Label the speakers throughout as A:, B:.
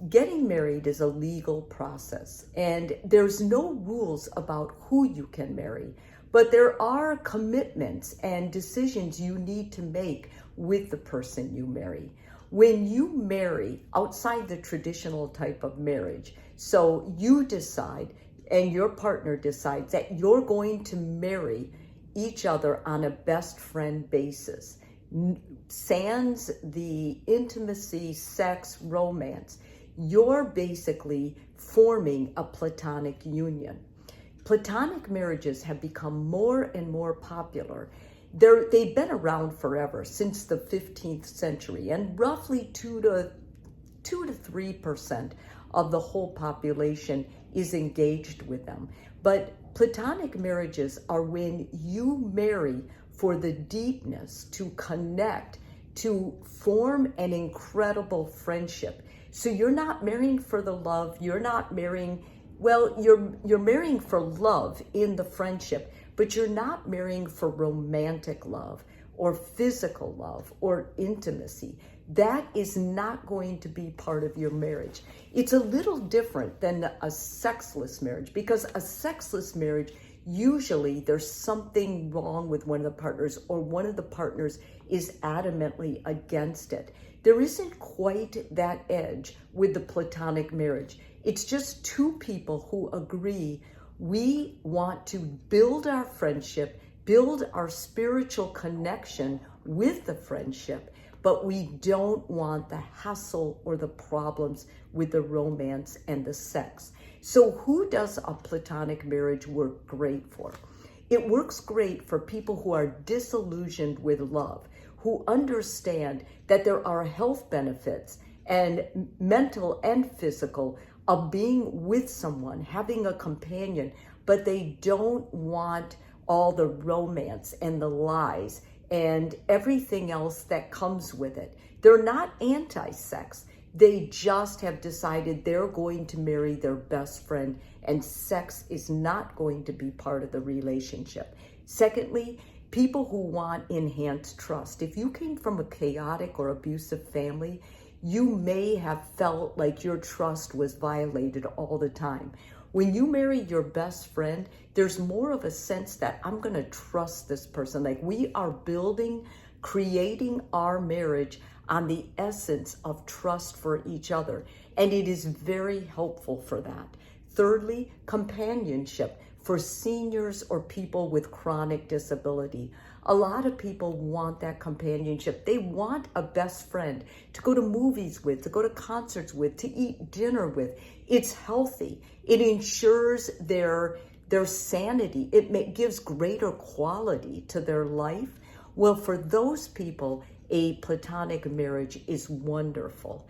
A: Getting married is a legal process, and there's no rules about who you can marry, but there are commitments and decisions you need to make with the person you marry. When you marry outside the traditional type of marriage, so you decide and your partner decides that you're going to marry each other on a best friend basis, sans the intimacy, sex, romance, you're basically forming a platonic union. Platonic marriages have become more and more popular. They've been around forever, since the 15th century, and roughly 2 to 3% of the whole population is engaged with them. But platonic marriages are when you marry for the deepness, to connect, to form an incredible friendship. So you're not marrying for the love, you're not marrying, well, you're marrying for love in the friendship, but you're not marrying for romantic love or physical love or intimacy. That is not going to be part of your marriage. It's a little different than a sexless marriage, because a sexless marriage, usually there's something wrong with one of the partners, or one of the partners is adamantly against it. There isn't quite that edge with the platonic marriage. It's just two people who agree, we want to build our friendship, build our spiritual connection with the friendship, but we don't want the hassle or the problems with the romance and the sex. So who does a platonic marriage work great for? It works great for people who are disillusioned with love, who understand that there are health benefits, and mental and physical, of being with someone, having a companion, but they don't want all the romance and the lies and everything else that comes with it. They're not anti-sex. They just have decided they're going to marry their best friend, and sex is not going to be part of the relationship. Secondly, people who want enhanced trust. If you came from a chaotic or abusive family, you may have felt like your trust was violated all the time. When you marry your best friend, there's more of a sense that I'm going to trust this person. Like, we are building, creating our marriage on the essence of trust for each other. And it is very helpful for that. Thirdly, companionship for seniors or people with chronic disability. A lot of people want that companionship. They want a best friend to go to movies with, to go to concerts with, to eat dinner with. It's healthy. It ensures their sanity. It gives greater quality to their life. Well, for those people, a platonic marriage is wonderful.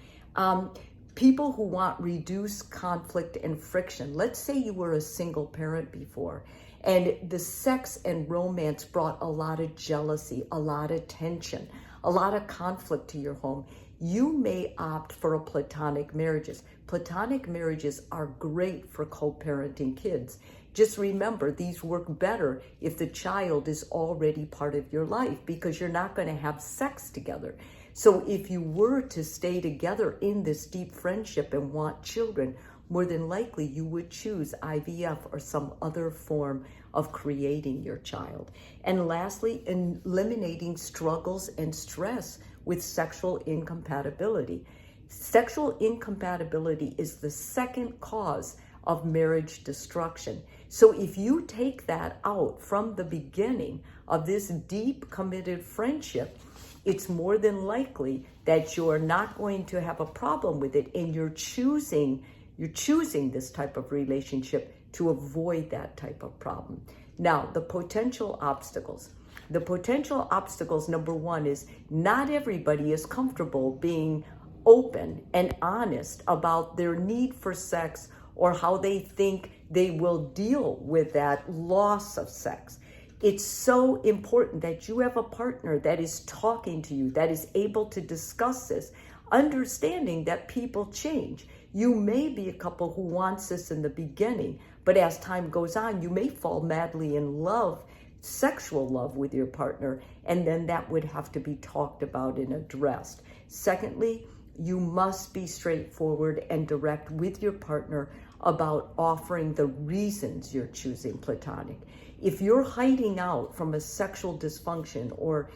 A: People who want reduced conflict and friction. Let's say you were a single parent before, and the sex and romance brought a lot of jealousy, a lot of tension, a lot of conflict to your home. You may opt for a platonic marriages. Platonic marriages are great for co-parenting kids. Just remember, these work better if the child is already part of your life, because you're not going to have sex together. So if you were to stay together in this deep friendship and want children, more than likely you would choose IVF or some other form of creating your child. And lastly, eliminating struggles and stress with sexual incompatibility. Sexual incompatibility is the second cause of marriage destruction. So if you take that out from the beginning of this deep committed friendship, it's more than likely that you're not going to have a problem with it, and you're choosing this type of relationship to avoid that type of problem. Now, the potential obstacles. The potential obstacles, number one, is not everybody is comfortable being open and honest about their need for sex or how they think they will deal with that loss of sex. It's so important that you have a partner that is talking to you, that is able to discuss this, understanding that people change. You may be a couple who wants this in the beginning, but as time goes on, you may fall madly in love, sexual love with your partner, and then that would have to be talked about and addressed. Secondly, You must be straightforward and direct with your partner about offering the reasons you're choosing Platonic. If you're hiding out from a sexual dysfunction, or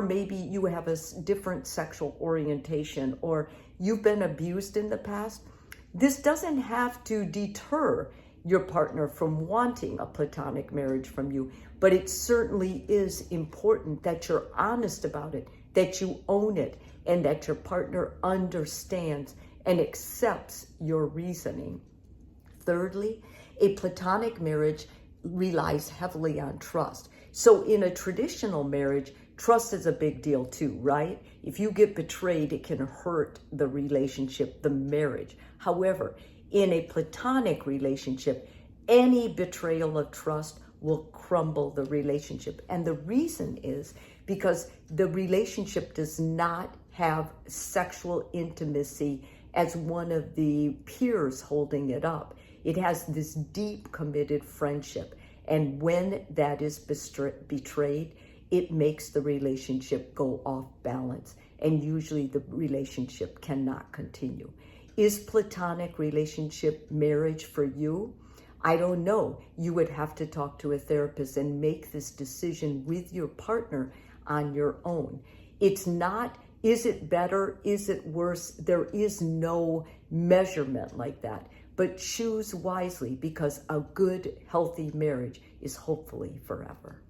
A: maybe you have a different sexual orientation, or you've been abused in the past, this doesn't have to deter your partner from wanting a Platonic marriage from you, but it certainly is important that you're honest about it, that you own it, and that your partner understands and accepts your reasoning. Thirdly, a Platonic marriage relies heavily on trust. So in a traditional marriage, trust is a big deal too, right? If you get betrayed, it can hurt the relationship, the marriage. However, in a Platonic relationship, any betrayal of trust will crumble the relationship. And the reason is because the relationship does not have sexual intimacy as one of the piers holding it up. It has this deep, committed friendship. And when that is betrayed, it makes the relationship go off balance. And usually the relationship cannot continue. Is Platonic relationship marriage for you? I don't know. You would have to talk to a therapist and make this decision with your partner on your own. It's not, is it better? Is it worse? There is no measurement like that. But choose wisely, because a good, healthy marriage is hopefully forever.